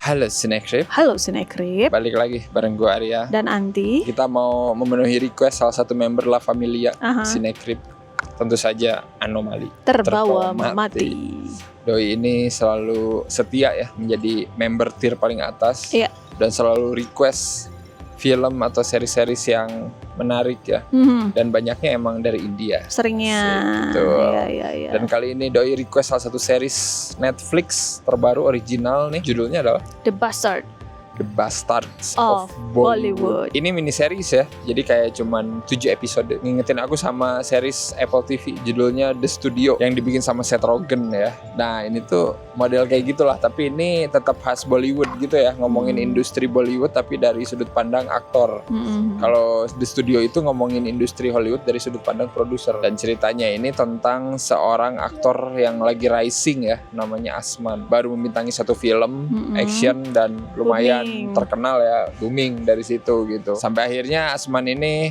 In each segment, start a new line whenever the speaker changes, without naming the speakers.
Halo Sinekrip.
Halo Sinekrip.
Balik lagi bareng gue Arya
dan Anti.
Kita mau memenuhi request salah satu member La Familia Sinekrip. Tentu saja Anomali
Terbawa Mati.
Doi ini selalu setia ya menjadi member tier paling atas.
Iya.
Dan selalu request film atau seri-series yang menarik ya. Dan banyaknya emang dari India.
Seringnya.
Iya. Dan kali ini Doi request salah satu series Netflix terbaru original nih. Judulnya adalah The Bastards of Bollywood. Ini mini series ya. Jadi kayak cuman 7 episode. Ngingetin aku sama series Apple TV judulnya The Studio yang dibikin sama Seth Rogen ya. Nah, ini tuh model kayak gitulah, tapi ini tetap khas Bollywood gitu ya. Ngomongin industri Bollywood tapi dari sudut pandang aktor. Kalau The Studio itu ngomongin industri Hollywood dari sudut pandang produser. Dan ceritanya ini tentang seorang aktor yang lagi rising ya, namanya Asman. Baru membintangi satu film action dan lumayan terkenal ya, booming dari situ gitu. Sampai akhirnya Asman ini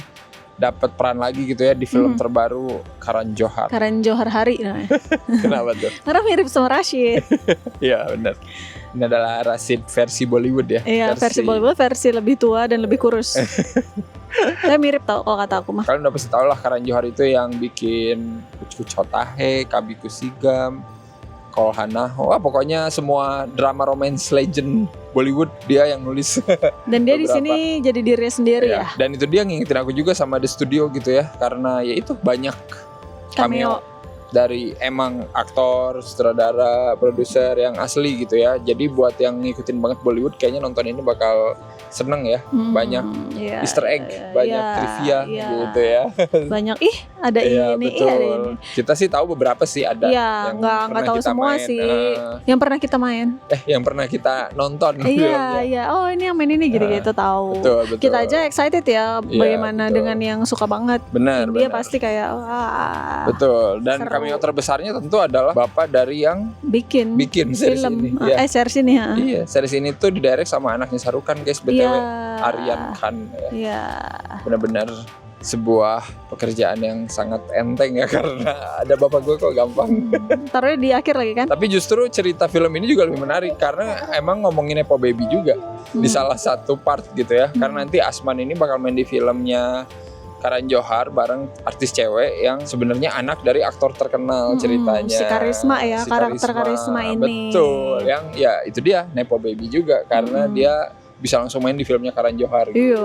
dapat peran lagi gitu ya di film terbaru Karan Johar.
Karan Johar Hari namanya.
Kenapa tuh?
Karena mirip sama Rashid.
Iya benar. Ini adalah Rashid versi Bollywood ya.
Iya versi Bollywood, versi lebih tua dan lebih kurus. Saya mirip tau kalau kata aku mah.
Kalian udah pasti tahu lah Karan Johar itu yang bikin Kuch Kuch Hota Hai, Kabhi Khushi Gum, Kolhana. Wah pokoknya semua drama romance legend Bollywood dia yang nulis.
Dan dia di sini jadi dirinya sendiri ya.
Dan itu dia ngingetin aku juga sama The Studio gitu ya, karena ya itu banyak cameo dari emang aktor, sutradara, produser yang asli gitu ya. Jadi buat yang ngikutin banget Bollywood kayaknya nonton ini bakal seneng ya. Banyak Easter egg, banyak trivia gitu ya.
Banyak ada ini,
betul.
ada ini.
Kita sih tahu beberapa sih ada yang
nggak tahu semua
main.
sih. Yang pernah kita main.
Yang pernah kita nonton.
Iya. Oh ini yang main ini gitu tahu.
Betul.
Kita aja excited ya bagaimana dengan yang suka banget.
Benar.
Dia pasti kayak wah.
Betul. Dan
seru.
cameo terbesarnya tentu adalah bapak dari yang bikin series
film
ini.
series ini ya.
Iya, series ini tuh didirect sama anaknya Shah Rukh Khan guys, BTW. Aryan Khan ya.
Iya.
Benar-benar sebuah pekerjaan yang sangat enteng ya, karena ada bapak gue kok gampang.
Taruhnya di akhir lagi kan.
Tapi justru cerita film ini juga lebih menarik karena emang ngomongin Nepo Baby juga di salah satu part gitu ya. Karena nanti Asman ini bakal main di filmnya Karan Johar bareng artis cewek yang sebenarnya anak dari aktor terkenal ceritanya.
Si Karisma ya, karakter Karisma ini.
Betul, yang ya itu dia Nepo Baby juga karena dia bisa langsung main di filmnya Karan Johar gitu.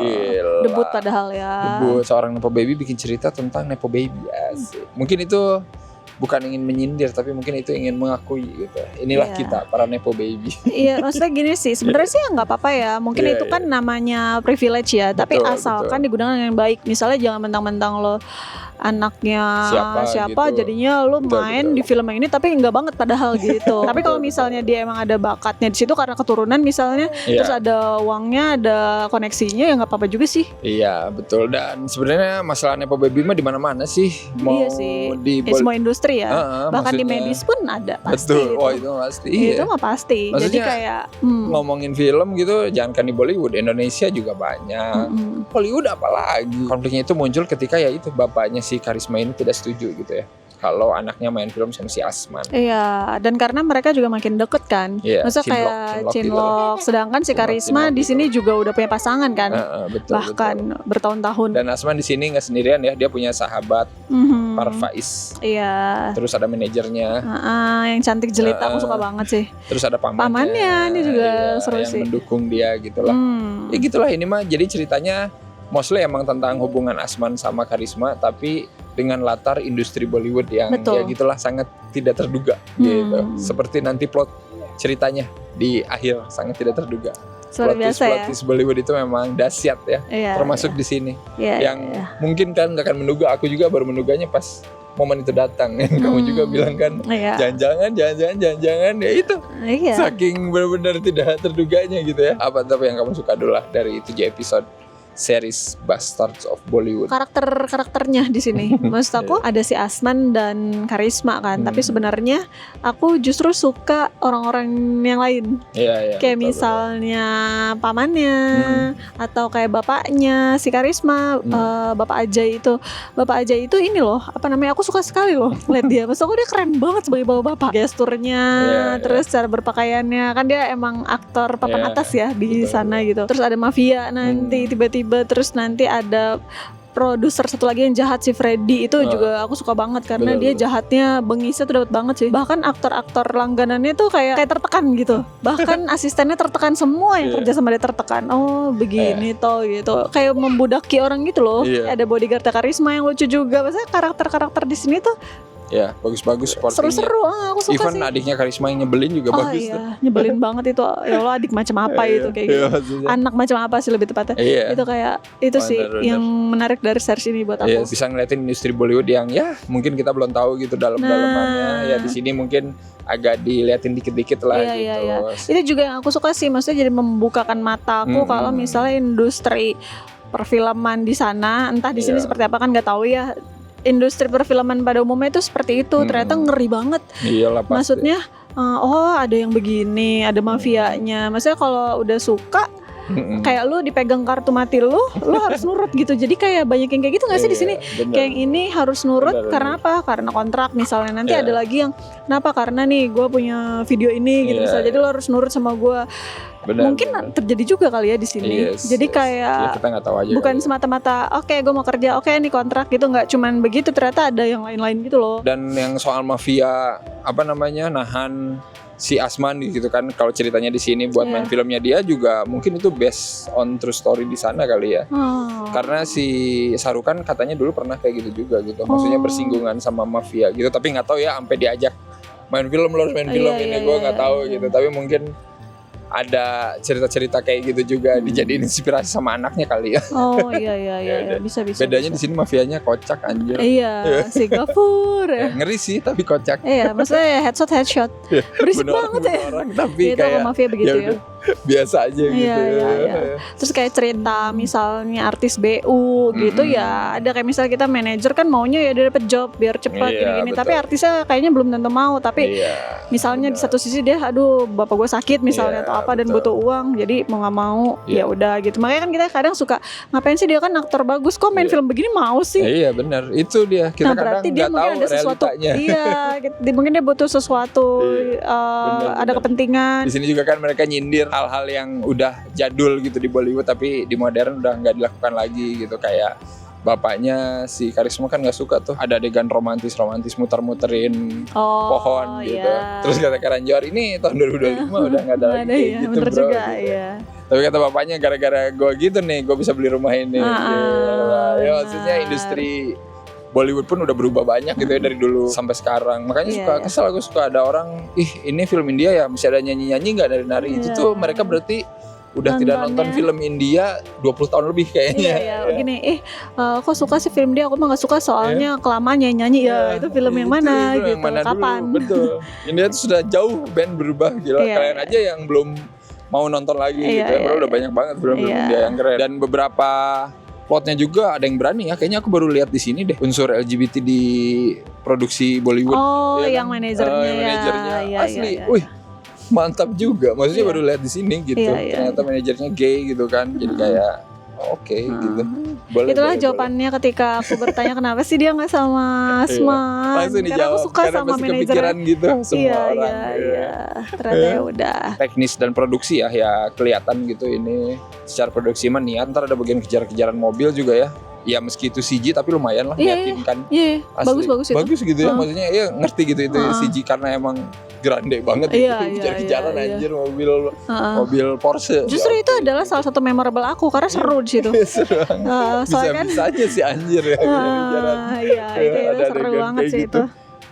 Gila.
Debut padahal ya.
Debut seorang Nepo Baby bikin cerita tentang Nepo Baby. Asik. Mungkin itu bukan ingin menyindir tapi mungkin itu ingin mengakui gitu. Inilah kita para Nepo Baby. Iya,
maksudnya gini sih. Sebenarnya sih nggak apa-apa ya. Mungkin itu kan namanya privilege ya. Tapi asalkan digunakan dengan baik. Misalnya jangan mentang-mentang lo anaknya siapa gitu. Jadinya lu main di film yang ini tapi enggak banget padahal gitu. Tapi kalau misalnya dia emang ada bakatnya di situ karena keturunan misalnya, terus ada uangnya, ada koneksinya, ya nggak apa-apa juga sih.
Iya betul. Dan sebenarnya masalah Nepo Baby mah di mana-mana sih.
Iya sih. Di semua industri ya. Bahkan di medis pun ada pasti.
Betul. Gitu. Itu pasti.
Itu mah pasti. Maksudnya, jadi kayak
ngomongin film gitu, jangan kan di Bollywood, Indonesia juga banyak. Hollywood apalagi. Konfliknya itu muncul ketika ya itu bapaknya si Karisma ini tidak setuju gitu ya kalau anaknya main film sama si Asman.
Iya, dan karena mereka juga makin deket kan. Maksudnya kayak Chinlock gitu. Sedangkan si Karisma di sini juga udah punya pasangan kan. Bahkan bertahun-tahun.
Dan Asman di sini nggak sendirian ya, dia punya sahabat Parfaiz.
Iya.
Terus ada manajernya.
Yang cantik jelita, aku suka banget sih.
Terus ada pamannya.
Ini juga seru
yang
sih.
Yang mendukung dia gitulah. Ya gitulah ini mah. Jadi ceritanya mostly emang tentang hubungan Asman sama Karisma, tapi dengan latar industri Bollywood yang ya gitulah sangat tidak terduga gitu. Seperti nanti plot ceritanya di akhir sangat tidak terduga. Plot twist Bollywood itu memang dahsyat ya. Termasuk di sini. Yang mungkin kan nggak akan menduga, aku juga baru menduganya pas momen itu datang. Kamu juga bilang kan jangan-jangan ya itu. Saking benar-benar tidak terduganya gitu ya. Apa yang kamu suka dulu lah dari 7 episode series Bastards of Bollywood.
Karakternya di sini, maksud aku ada si Asman dan Karisma kan, tapi sebenarnya aku justru suka orang-orang yang lain. Kayak betul, misalnya pamannya atau kayak bapaknya si Karisma, Bapak Ajay itu ini loh, apa namanya? Aku suka sekali loh lihat dia. Maksud aku dia keren banget sebagai bapak-bapak. Gesturnya, terus cara berpakaiannya, kan dia emang aktor papan atas ya di sana gitu. Terus ada mafia nanti tiba-tiba terus nanti ada produser satu lagi yang jahat si Freddy itu juga aku suka banget karena dia jahatnya bengisnya tuh dapat banget sih. Bahkan aktor-aktor langganannya tuh kayak tertekan gitu. Bahkan asistennya tertekan, semua yang kerja sama dia tertekan. Oh begini toh gitu. Kayak membudaki orang gitu loh. Ada bodyguard Karisma yang lucu juga. Maksudnya karakter-karakter di sini tuh
bagus-bagus sportingnya.
Seru-seru, aku suka
even
sih.
Even adiknya Karisma yang nyebelin juga bagus tuh.
Nyebelin banget itu. Ya Allah, adik macam apa itu kayak gitu. Anak macam apa sih lebih tepatnya. Itu kayak itu sih yang menarik dari series ini buat aku.
Bisa ngeliatin industri Bollywood yang mungkin kita belum tahu gitu dalam-dalamannya. Ya di sini mungkin agak diliatin dikit-dikit lah gitu.
Itu juga yang aku suka sih, maksudnya jadi membukakan mataku kalau misalnya industri perfilman di sana, entah di sini seperti apa kan nggak tahu ya. Industri perfilman pada umumnya itu seperti itu, ternyata ngeri banget.
Iyalah, pasti.
Maksudnya, ada yang begini, ada mafianya. Maksudnya kalau udah suka, kayak lu dipegang kartu mati lu harus nurut gitu. Jadi kayak banyak yang kayak gitu nggak sih di sini? Kayak yang ini harus nurut karena apa? Karena kontrak misalnya. Nanti ada lagi yang kenapa? Karena nih gue punya video ini gitu misalnya. Jadi lu harus nurut sama gue. Mungkin terjadi juga kali ya di sini. Jadi kayak
kita nggak tahu aja.
Bukan semata-mata gue mau kerja, ini kontrak gitu, nggak cuman begitu. Ternyata ada yang lain-lain gitu loh.
Dan yang soal mafia nahan si Asman gitu kan, kalau ceritanya di sini buat main filmnya dia juga mungkin itu based on true story di sana kali ya. Karena si Sarukan katanya dulu pernah kayak gitu juga gitu. Maksudnya bersinggungan sama mafia gitu, tapi nggak tahu ya sampai diajak main film, lo harus main film ini gue nggak tahu gitu. Tapi mungkin ada cerita-cerita kayak gitu juga dijadiin inspirasi sama anaknya kali ya. Bisa. Bedanya di sini mafianya kocak anjir.
Si Gafur.
Ngeri sih tapi kocak.
Maksudnya headshot. Berisik banget ya.
Orang, tapi
itu kayak mafia begitu ya.
Biasa aja gitu.
Terus kayak cerita misalnya artis BU gitu ya, ada kayak misalnya kita manajer kan maunya ya dia dapet job biar cepat gini-gini, tapi artisnya kayaknya belum tentu mau, tapi misalnya di satu sisi dia bapak gue sakit misalnya atau apa dan butuh uang, jadi mau nggak mau ya udah gitu. Makanya kan kita kadang suka ngapain sih, dia kan aktor bagus kok main film begini mau sih.
Benar, itu dia kita kadang nggak tahu
ada sesuatu, mungkin dia butuh sesuatu, ada kepentingan.
Di sini juga kan mereka nyindir hal-hal yang udah jadul gitu di Bollywood, tapi di modern udah nggak dilakukan lagi gitu. Kayak bapaknya si Karisma kan nggak suka tuh ada adegan romantis muter-muterin pohon gitu. Terus kata Karan Johar, ini tahun 2025 udah nggak ada lagi kayak gitu bro
juga,
gitu. Tapi kata bapaknya, gara-gara gue gitu nih gue bisa beli rumah ini. Maksudnya industri Bollywood pun udah berubah banyak gitu ya dari dulu sampai sekarang. Makanya kesel aku suka ada orang, ini film India ya masih ada nyanyi-nyanyi nggak nari-nari. Itu tuh mereka berarti udah tidak nonton film India 20 tahun lebih kayaknya.
Gini, kok suka sih film dia? Aku mah nggak suka soalnya kelamaan nyanyi itu film yang mana gitu, yang mana kapan?
Dulu, betul. India tuh sudah jauh band berubah gila. Kalian aja yang belum mau nonton lagi gitu. Udah banyak banget film-film India yang keren. Dan beberapa plotnya juga ada yang berani ya. Kayaknya aku baru lihat di sini deh unsur LGBT di produksi Bollywood.
Yang manajernya.
Asli. Wih, mantap juga. Maksudnya baru lihat di sini gitu. Ternyata manajernya gay gitu kan. Jadi kayak gitu.
Itulah jawabannya ketika aku bertanya kenapa sih dia nggak sama Asman.
Langsung dijawab.
Karena aku suka
karena
sama manajernya.
Kepikiran gitu semua orang.
Ternyata ya udah.
Teknis dan produksi ya kelihatan gitu ini. Secara produksi mah niat. Ntar ada bagian kejar-kejaran mobil juga ya. Ya meski itu CG tapi lumayan lah meyakinkan.
Bagus itu.
Bagus gitu ya. Maksudnya ngerti gitu itu CG karena emang grande banget gitu. Kejar-kejaran anjir mobil Porsche.
Justru itu adalah salah satu memorable aku karena seru di situ.
Seru. Bisa aja sih anjir ya.
Itu seru banget sih itu.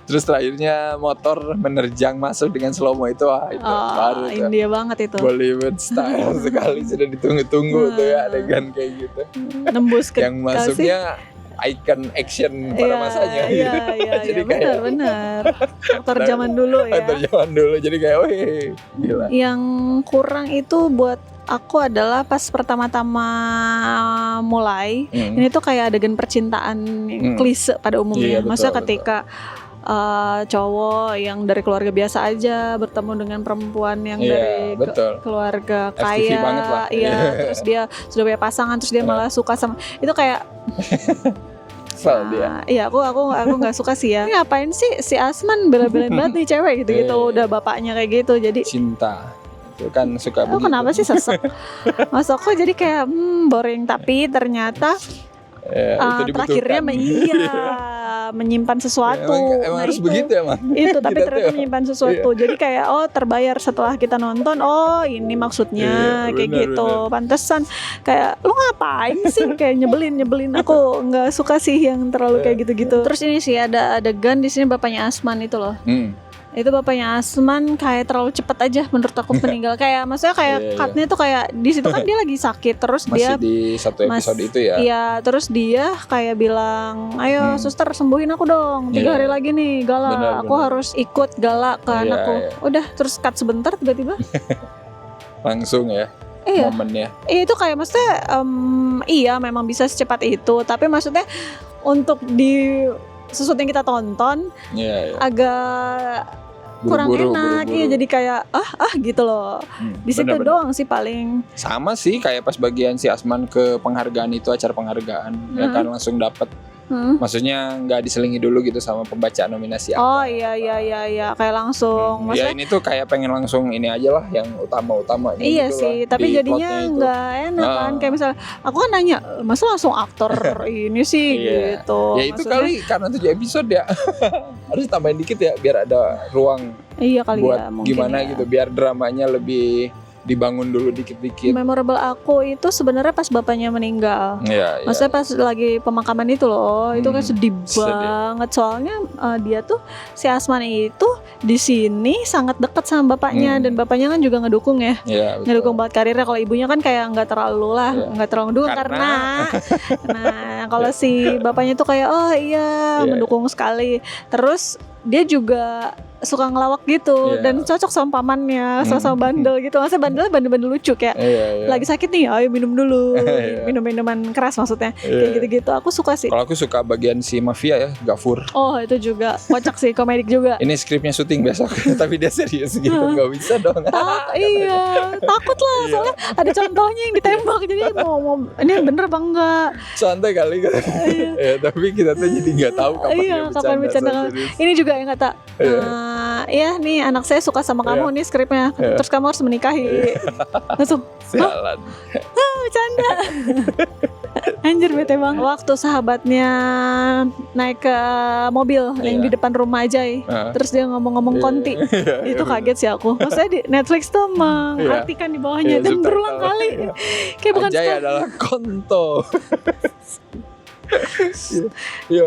Terus terakhirnya motor menerjang masuk dengan slow-mo itu baru tuh.
India banget itu.
Bollywood style sekali, sudah ditunggu-tunggu tuh ya adegan kayak gitu.
Nembus ke
yang masuknya icon action pada masanya gitu.
Jadi benar. Aktor zaman dulu ya.
Aktor zaman dulu jadi kayak gila.
Yang kurang itu buat aku adalah pas pertama-tama mulai, ini tuh kayak adegan percintaan klise pada umumnya.
Iya,
maksudnya ketika cowok yang dari keluarga biasa aja bertemu dengan perempuan yang dari keluarga kaya,
banget lah.
Iya, terus dia sudah punya pasangan, terus dia malah suka sama itu kayak
dia.
Iya, aku nggak suka sih ya. Ngapain sih si Asman bela-belain banget nih cewek gitu udah bapaknya kayak gitu. Jadi
cinta itu kan suka begitu.
Kenapa sih sesek? Masuk kok jadi kayak boring, tapi ternyata terakhirnya menyimpan sesuatu.
Emang harus begitu emang.
Itu tapi ternyata menyimpan sesuatu. Jadi kayak terbayar setelah kita nonton. Oh ini maksudnya kayak bener, gitu. Pantesan kayak lu ngapain sih kayak nyebelin. Aku nggak suka sih yang terlalu kayak gitu-gitu. Terus ini sih ada adegan di sini bapaknya Asman itu loh. Itu bapaknya Asman kayak terlalu cepat aja menurut aku meninggal. Kayak maksudnya kayak cutnya tuh kayak di situ kan dia lagi sakit terus
masih
dia
di satu episode itu ya.
Iya, terus dia kayak bilang, "Ayo suster sembuhin aku dong. 3 hari lagi nih gala. Bener. Aku harus ikut gala ke anakku." Udah terus cut sebentar tiba-tiba.
Langsung ya. Momennya.
Iya itu kayak maksudnya iya memang bisa secepat itu, tapi maksudnya untuk di sesuatu yang kita tonton agak kurang enak. Iya jadi kayak gitu loh. Di situ doang sih paling.
Sama sih kayak pas bagian si Asman ke penghargaan itu, acara penghargaan ya kan langsung dapat. Maksudnya nggak diselingi dulu gitu sama pembacaan nominasi.
Oh iya kayak langsung.
Ya ini tuh kayak pengen langsung ini aja lah yang utama-utama.
Iya gitu sih, tapi jadinya nggak enak kan. Kayak misalnya aku kan nanya, masa langsung aktor ini sih gitu.
Ya itu kali karena 7 episode ya harus tambahin dikit ya biar ada ruang.
Iya kali
buat
ya.
Gimana gitu biar dramanya lebih dibangun dulu dikit-dikit.
Memorable aku itu sebenarnya pas bapaknya meninggal. Maksudnya pas lagi pemakaman itu loh, itu kan sedih banget. Soalnya dia tuh si Asman itu di sini sangat dekat sama bapaknya dan bapaknya kan juga ngedukung ya. Ngedukung banget karirnya. Kalau ibunya kan kayak nggak terlalu ngedukung karena nah kalau si bapaknya tuh kayak mendukung sekali. Terus dia juga suka ngelawak gitu dan cocok sama pamannya, sama bandel gitu. Maksudnya bandel lucu kayak lagi sakit nih, ayo minum dulu, minum minuman keras maksudnya, kayak gitu-gitu. Aku suka sih.
Kalau aku suka bagian si mafia ya, Gafur.
Oh itu juga kocak sih, komedik juga.
Ini skripnya syuting besok, tapi dia serius gitu, nggak bisa dong.
Takut lah, soalnya ada contohnya yang ditembak, jadi mau ini bener apa enggak?
Santai kali kan. Tapi kita tuh jadi nggak tahu kapan bercanda.
Ini juga yang kata. Iya nih anak saya suka sama kamu nih skripnya, terus kamu harus menikahi. Langsung
sialan.
Bercanda. Anjir bete banget. Waktu sahabatnya naik ke mobil yang di depan rumah Ajay, terus dia ngomong-ngomong konti, itu kaget sih aku. Maksudnya di Netflix tuh mengartikan di bawahnya dan berulang kali. Kayak bukan
Ajay adalah konto.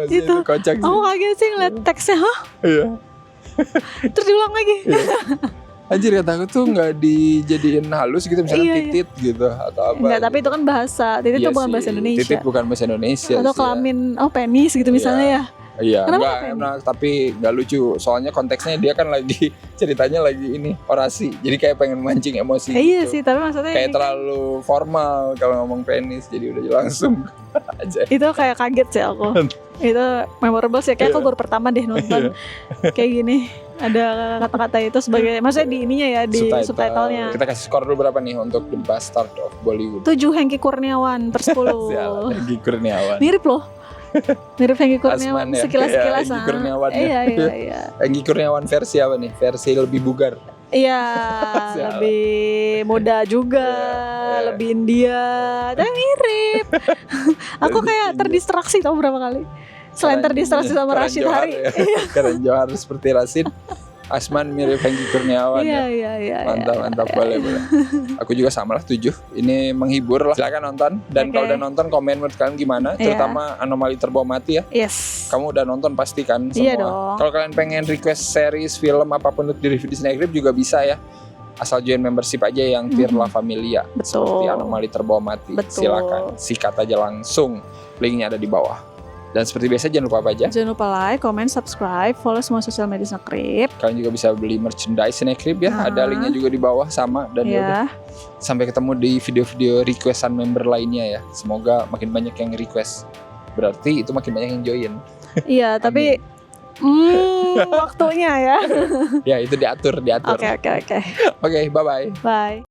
Itu kocak sih.
Aku kaget sih ngeliat teksnya, terus diulang lagi.
Anjir kata aku tuh gak dijadiin halus gitu misalnya titit gitu atau apa.
Enggak, tapi itu kan bahasa. Titit itu bukan bahasa Indonesia.
Titit bukan bahasa Indonesia.
Atau kelamin, penis gitu misalnya ya.
Iya, enggak, tapi gak lucu. Soalnya konteksnya dia kan lagi ceritanya lagi ini orasi. Jadi kayak pengen mancing emosi.
Iya
gitu.
sih, tapi maksudnya
kayak terlalu formal kalau ngomong penis. Jadi udah langsung aja.
Itu kayak kaget sih aku. Itu memorable sih. Kayak aku baru pertama deh nonton kayak gini. Ada kata-kata itu sebagai maksudnya di ininya ya, di subtitlenya.
Kita kasih skor dulu berapa nih untuk The Bastard of Bollywood?
7 Hengki Kurniawan per 10.
Hengki Kurniawan.
Mirip loh. Mirip Hengki Kurniawan sekilas-sekilas.
Hengki Kurniawan.
Iya.
Hengki Kurniawan versi apa nih? Versi lebih bugar.
Iya, lebih muda juga, lebih India, tapi mirip. Aku kayak terdistraksi tau berapa kali. Selain terdistraksi sama Rashid Hari.
Karen Johar seperti Rashid. Asman mirip Hengki Kurniawan.
Iya.
Mantap, boleh. Aku juga sama lah 7. Ini menghibur lah. Silakan nonton. Dan kalau udah nonton komen menurut kalian gimana? Terutama Anomali Terbawa Mati ya.
Yes.
Kamu udah nonton pasti kan semua.
Iya dong.
Kalau kalian pengen request series, film apapun untuk di review di Snack Rip juga bisa ya. Asal join membership aja yang tier La Familia.
Betul.
Seperti Anomali Terbawa Mati. Silakan sikat aja langsung. Linknya ada di bawah. Dan seperti biasa jangan lupa apa aja?
Jangan lupa like, comment, subscribe, follow semua sosial media Snackcrib.
Kalian juga bisa beli merchandise Snackcrib ya. Ada linknya juga di bawah sama. Dan yaudah, sampai ketemu di video-video requestan member lainnya ya. Semoga makin banyak yang request. Berarti itu makin banyak yang join.
Iya, tapi waktunya ya.
Ya itu diatur.
Oke.
Oke, bye-bye.
Bye.